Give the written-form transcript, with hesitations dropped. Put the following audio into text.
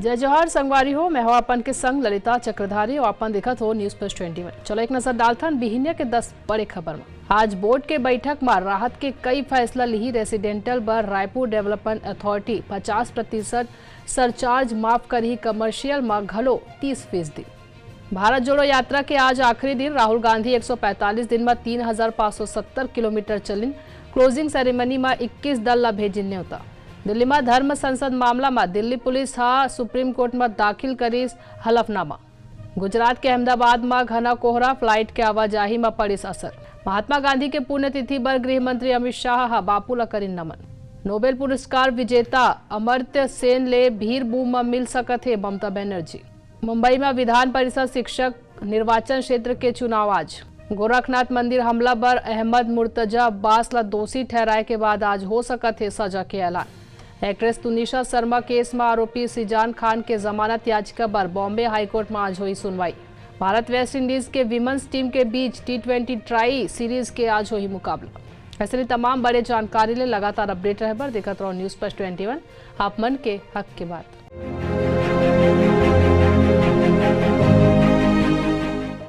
जय जोहार संगवारी हो। मैं हो अपन के संग ललिता चक्रधारी और अपन दिखत हो न्यूज प्लस 21। चलो एक नजर डालथन बिहिनिया के 10 बड़े खबर में। आज बोर्ड के बैठक में राहत के कई फैसला ली। रेसिडेंटल बर रायपुर डेवलपमेंट अथॉरिटी 50% सरचार्ज माफ करी। कमर्शियल में घलो 30%। भारत जोड़ो यात्रा के आज आखिरी दिन। राहुल गांधी 145 दिन में 3570 किलोमीटर चलिन। क्लोजिंग सेरेमनी में 21 दल ला भेजिन न्योता। दिल्ली में धर्म संसद मामला में दिल्ली पुलिस सुप्रीम कोर्ट में दाखिल करी हलफनामा। गुजरात के अहमदाबाद में घना कोहरा, फ्लाइट के आवाजाही में पड़िस असर। महात्मा गांधी के पुण्यतिथि पर गृह मंत्री अमित शाह बापू ला करी नमन। नोबेल पुरस्कार विजेता अमर्त्य सेन ले भीड़ बूम में मिल सकत है ममता बनर्जी। मुंबई में विधान परिषद शिक्षक निर्वाचन क्षेत्र के चुनाव आज। गोरखनाथ मंदिर हमला पर अहमद मुर्तजा अब्बास ला दोषी ठहराए के बाद आज हो सकत है सजा के ऐलान। एक्ट्रेस तुनिशा शर्मा केस में आरोपी सिजान खान के जमानत याचिका पर बॉम्बे हाईकोर्ट में आज हुई सुनवाई। भारत वेस्ट इंडीज के विमेंस टीम के बीच T20 ट्राई सीरीज के आज हुई मुकाबला। ऐसे तमाम बड़े जानकारी ले लगातार अपडेट रहे पर देखते रहो न्यूज प्लस 21, आप मन के हक की बात।